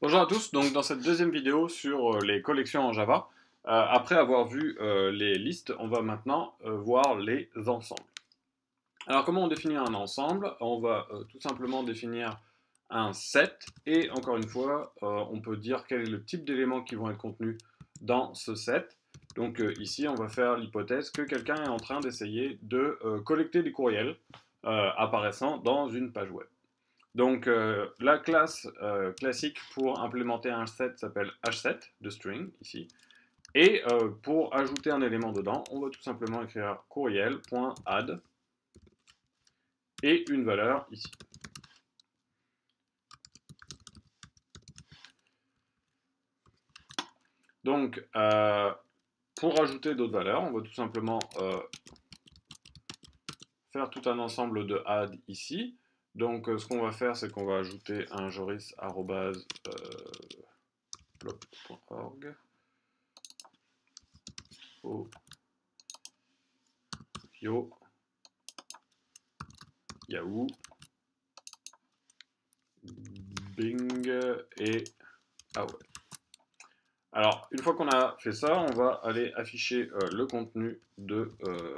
Bonjour à tous, donc dans cette deuxième vidéo sur les collections en Java, après avoir vu les listes, on va maintenant voir les ensembles. Alors comment on définit un ensemble? On va tout simplement définir un set et encore une fois, on peut dire quel est le type d'éléments qui vont être contenus dans ce set. Donc ici, on va faire l'hypothèse que quelqu'un est en train d'essayer de collecter des courriels apparaissant dans une page web. Donc la classe classique pour implémenter un set s'appelle hset de string ici. Et pour ajouter un élément dedans, on va tout simplement écrire courriel.add et une valeur ici. Donc pour ajouter d'autres valeurs, on va tout simplement faire tout un ensemble de add ici. Donc ce qu'on va faire, c'est qu'on va ajouter un joris@plop.org au yo Yahoo Bing et AOL. Alors, une fois qu'on a fait ça, on va aller afficher le contenu de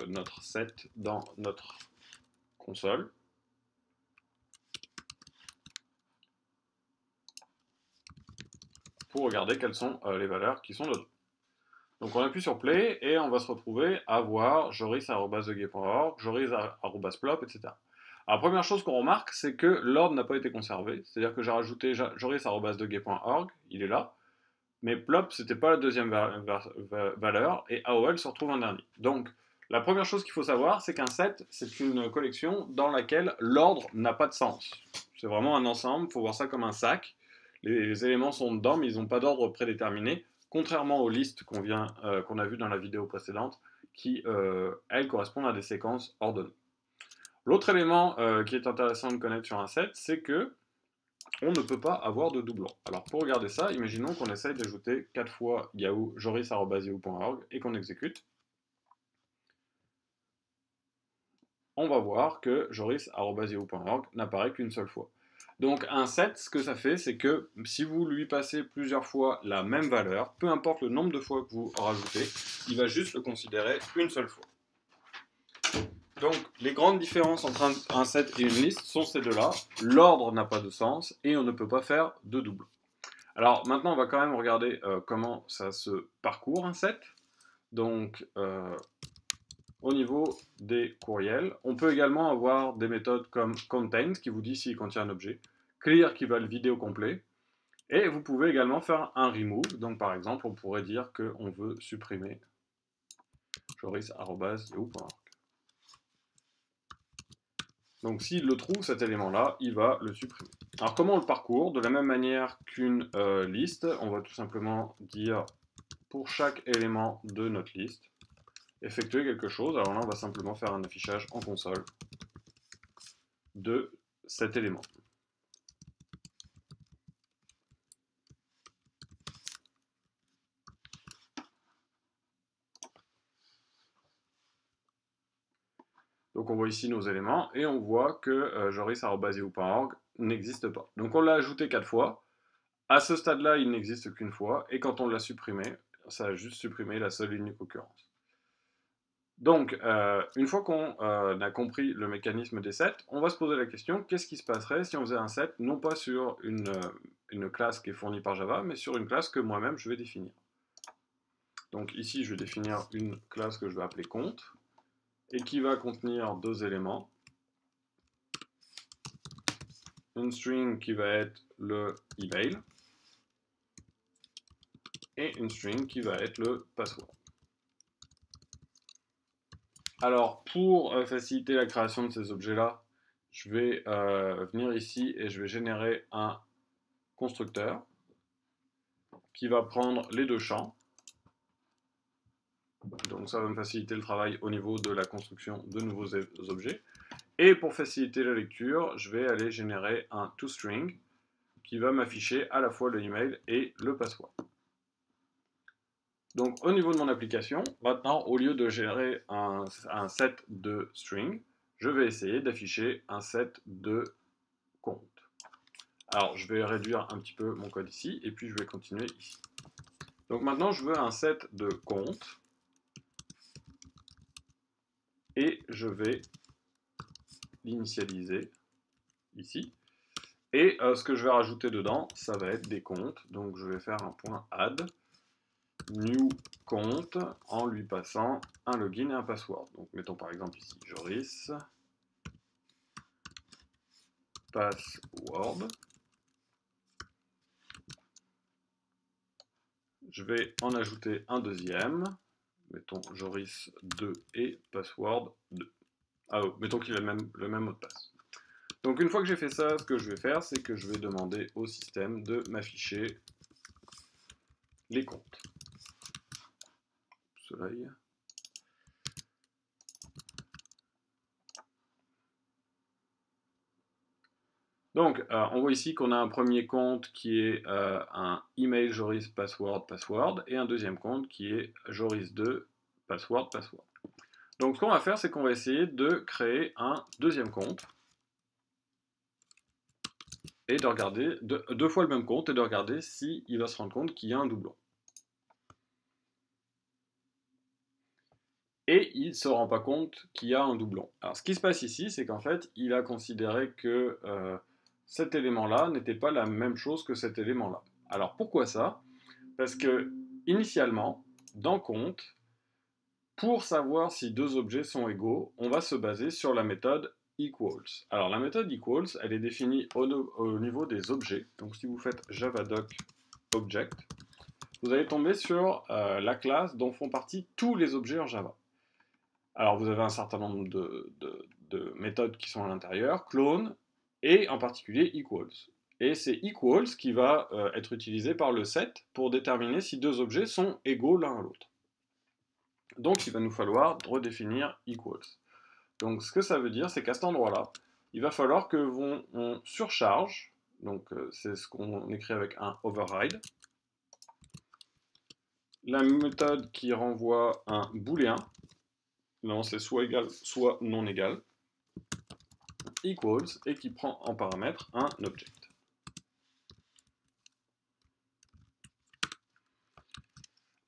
notre set dans notre console. Pour regarder quelles sont les valeurs qui sont dedans. Donc on appuie sur play et on va se retrouver à voir joris@degay.org, joris@plop, etc. Alors première chose qu'on remarque, c'est que l'ordre n'a pas été conservé, c'est-à-dire que j'ai rajouté joris@degay.org, il est là, mais plop c'était pas la deuxième valeur et AOL se retrouve en dernier. Donc la première chose qu'il faut savoir, c'est qu'un set, c'est une collection dans laquelle l'ordre n'a pas de sens. C'est vraiment un ensemble, il faut voir ça comme un sac. Les éléments sont dedans, mais ils n'ont pas d'ordre prédéterminé, contrairement aux listes qu'on a vues dans la vidéo précédente, qui, elles, correspondent à des séquences ordonnées. L'autre élément qui est intéressant de connaître sur un set, c'est que on ne peut pas avoir de doublons. Alors pour regarder ça, imaginons qu'on essaye d'ajouter 4 fois yahoo joris@yahoo.org et qu'on exécute. On va voir que joris@yahoo.org n'apparaît qu'une seule fois. Donc un set, ce que ça fait, c'est que si vous lui passez plusieurs fois la même valeur, peu importe le nombre de fois que vous rajoutez, il va juste le considérer une seule fois. Donc les grandes différences entre un set et une liste sont ces deux-là. L'ordre n'a pas de sens et on ne peut pas faire de double. Alors maintenant, on va quand même regarder comment ça se parcourt un set. Donc au niveau des courriels, on peut également avoir des méthodes comme contain qui vous dit s'il contient un objet, clear qui va le vider au complet, et vous pouvez également faire un remove. Donc par exemple, on pourrait dire qu'on veut supprimer joris@yahoo.org. Donc s'il le trouve, cet élément-là, il va le supprimer. Alors comment on le parcourt? De la même manière qu'une liste, on va tout simplement dire pour chaque élément de notre liste, effectuer quelque chose. Alors là, on va simplement faire un affichage en console de cet élément. Donc on voit ici nos éléments et on voit que joris@yahoo.org n'existe pas. Donc on l'a ajouté 4 fois. À ce stade-là, il n'existe qu'une fois. Et quand on l'a supprimé, ça a juste supprimé la seule et unique occurrence. Donc, une fois qu'on a compris le mécanisme des sets, on va se poser la question, qu'est-ce qui se passerait si on faisait un set, non pas sur une classe qui est fournie par Java, mais sur une classe que moi-même je vais définir. Donc ici, je vais définir une classe que je vais appeler compte, et qui va contenir deux éléments. Une string qui va être le email, et une string qui va être le password. Alors, pour faciliter la création de ces objets-là, je vais venir ici et je vais générer un constructeur qui va prendre les deux champs. Donc ça va me faciliter le travail au niveau de la construction de nouveaux objets. Et pour faciliter la lecture, je vais aller générer un toString qui va m'afficher à la fois le email et le password. Donc au niveau de mon application, maintenant au lieu de générer un set de string, je vais essayer d'afficher un set de comptes. Alors, je vais réduire un petit peu mon code ici, et puis je vais continuer ici. Donc maintenant, je veux un set de comptes, et je vais l'initialiser ici. Et ce que je vais rajouter dedans, ça va être des comptes. Donc je vais faire un point add new compte en lui passant un login et un password. Donc mettons par exemple ici Joris password. Je vais en ajouter un deuxième. Mettons Joris 2 et password 2. Ah, mettons qu'il a le même mot de passe. Donc une fois que j'ai fait ça, ce que je vais faire, c'est que je vais demander au système de m'afficher les comptes. Soleil. Donc, on voit ici qu'on a un premier compte qui est un email Joris password password et un deuxième compte qui est Joris 2 password password. Donc, ce qu'on va faire, c'est qu'on va essayer de créer un deuxième compte et de regarder deux fois le même compte et de regarder s'il va se rendre compte qu'il y a un doublon. Et il ne se rend pas compte qu'il y a un doublon. Alors, ce qui se passe ici, c'est qu'en fait, il a considéré que cet élément-là n'était pas la même chose que cet élément-là. Alors, pourquoi ça? Parce que, initialement, dans compte, pour savoir si deux objets sont égaux, on va se baser sur la méthode equals. Alors, la méthode equals, elle est définie au niveau des objets. Donc, si vous faites javadoc object, vous allez tomber sur la classe dont font partie tous les objets en Java. Alors, vous avez un certain nombre de méthodes qui sont à l'intérieur, clone, et en particulier equals. Et c'est equals qui va être utilisé par le set pour déterminer si deux objets sont égaux l'un à l'autre. Donc, il va nous falloir redéfinir equals. Donc, ce que ça veut dire, c'est qu'à cet endroit-là, il va falloir que on surcharge, donc c'est ce qu'on écrit avec un override, la méthode qui renvoie un booléen. Non, c'est soit égal, soit non égal, equals, et qui prend en paramètre un object.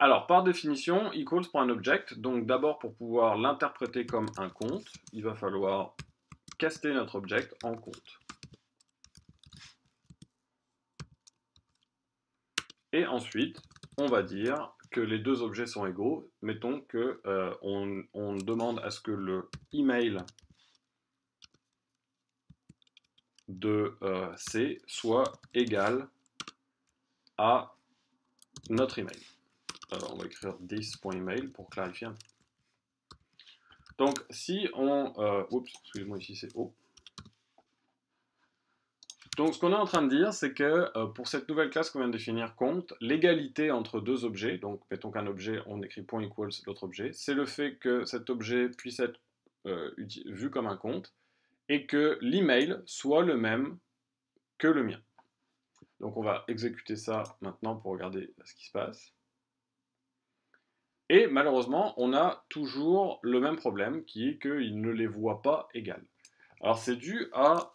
Alors, par définition, equals prend un object, donc d'abord pour pouvoir l'interpréter comme un compte, il va falloir caster notre object en compte. Et ensuite, on va dire que les deux objets sont égaux. Mettons que on demande à ce que le email de C soit égal à notre email. Alors, on va écrire this.email pour clarifier un peu. Donc, si on... oups, excusez-moi, ici c'est O. Donc, ce qu'on est en train de dire, c'est que pour cette nouvelle classe qu'on vient de définir, compte, l'égalité entre deux objets, donc mettons qu'un objet, on écrit .equals l'autre objet, c'est le fait que cet objet puisse être vu comme un compte et que l'email soit le même que le mien. Donc, on va exécuter ça maintenant pour regarder ce qui se passe. Et malheureusement, on a toujours le même problème qui est qu'il ne les voit pas égales. Alors, c'est dû à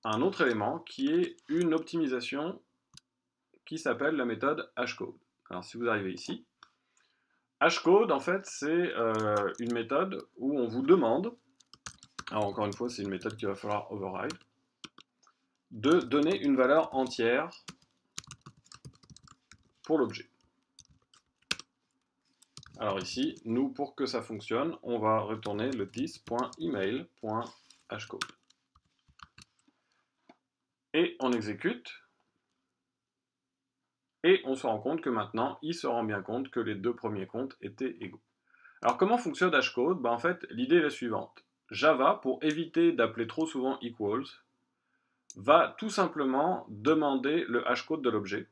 un autre élément qui est une optimisation qui s'appelle la méthode hashcode. Alors si vous arrivez ici, hashcode en fait c'est une méthode où on vous demande, alors encore une fois c'est une méthode qu'il va falloir override, de donner une valeur entière pour l'objet. Alors ici, nous pour que ça fonctionne, on va retourner le this.email.hashcode. Et on exécute. Et on se rend compte que maintenant, il se rend bien compte que les deux premiers comptes étaient égaux. Alors comment fonctionne hashcode? En fait, l'idée est la suivante. Java, pour éviter d'appeler trop souvent equals, va tout simplement demander le hashcode de l'objet.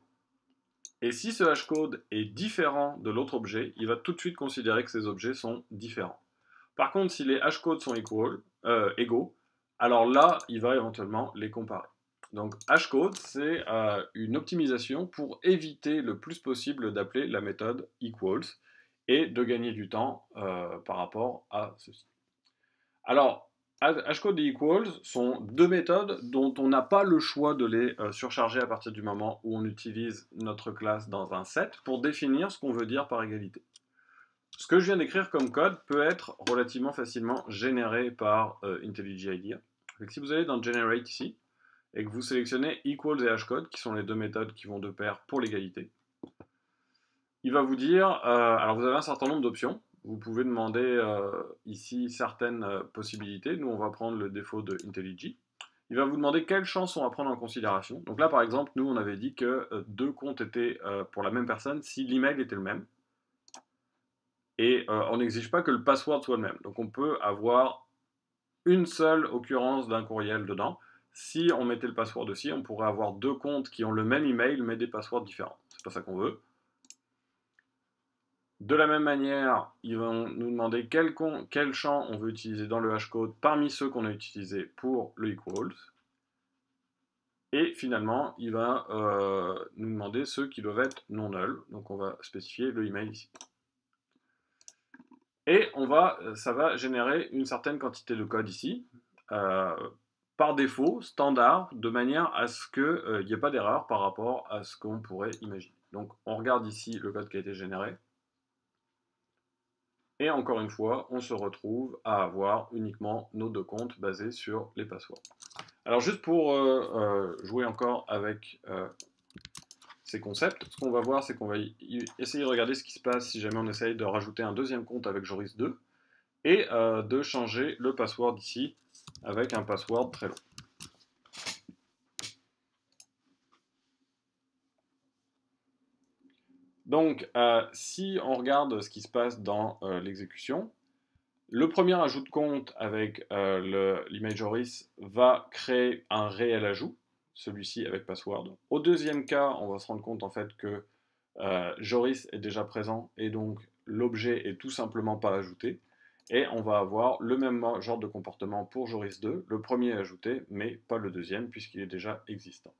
Et si ce hashcode est différent de l'autre objet, il va tout de suite considérer que ces objets sont différents. Par contre, si les hashcodes sont égaux, alors là, il va éventuellement les comparer. Donc hashcode, c'est une optimisation pour éviter le plus possible d'appeler la méthode equals et de gagner du temps par rapport à ceci. Alors, Hashcode et equals sont deux méthodes dont on n'a pas le choix de les surcharger à partir du moment où on utilise notre classe dans un set pour définir ce qu'on veut dire par égalité. Ce que je viens d'écrire comme code peut être relativement facilement généré par IntelliJ IDEA. Donc, si vous allez dans Generate ici, et que vous sélectionnez equals et hashcode, qui sont les deux méthodes qui vont de pair pour l'égalité, il va vous dire, alors vous avez un certain nombre d'options, vous pouvez demander ici certaines possibilités, nous on va prendre le défaut de IntelliJ. Il va vous demander quels champs sont à prendre en considération. Donc là par exemple, nous on avait dit que deux comptes étaient pour la même personne si l'email était le même. Et on n'exige pas que le password soit le même. Donc on peut avoir une seule occurrence d'un courriel dedans. Si on mettait le password aussi, on pourrait avoir deux comptes qui ont le même email mais des passwords différents. C'est pas ça qu'on veut. De la même manière, ils vont nous demander quel champ on veut utiliser dans le hashcode parmi ceux qu'on a utilisés pour le equals. Et finalement, il va nous demander ceux qui doivent être non null. Donc on va spécifier le email ici. Et ça va générer une certaine quantité de code ici, par défaut, standard, de manière à ce qu'il n'y ait pas d'erreur par rapport à ce qu'on pourrait imaginer. Donc on regarde ici le code qui a été généré. Et encore une fois, on se retrouve à avoir uniquement nos deux comptes basés sur les passwords. Alors juste pour jouer encore avec ces concepts, ce qu'on va voir, c'est qu'on va essayer de regarder ce qui se passe si jamais on essaye de rajouter un deuxième compte avec Joris 2 et de changer le password ici avec un password très long. Donc, si on regarde ce qui se passe dans l'exécution, le premier ajout de compte avec l'email Joris va créer un réel ajout, celui-ci avec password. Au deuxième cas, on va se rendre compte en fait que Joris est déjà présent et donc l'objet est tout simplement pas ajouté. Et on va avoir le même genre de comportement pour Joris 2, le premier est ajouté, mais pas le deuxième puisqu'il est déjà existant.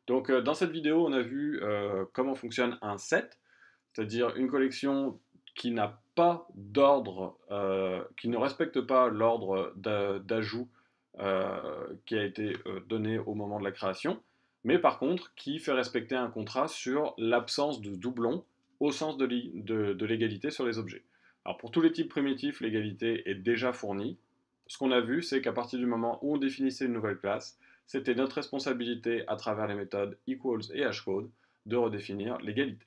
Donc dans cette vidéo, on a vu comment fonctionne un set, c'est-à-dire une collection qui n'a pas d'ordre, qui ne respecte pas l'ordre d'ajout qui a été donné au moment de la création, mais par contre qui fait respecter un contrat sur l'absence de doublons au sens de l'égalité sur les objets. Alors pour tous les types primitifs, l'égalité est déjà fournie. Ce qu'on a vu, c'est qu'à partir du moment où on définissait une nouvelle classe, c'était notre responsabilité à travers les méthodes equals et hashcode de redéfinir l'égalité.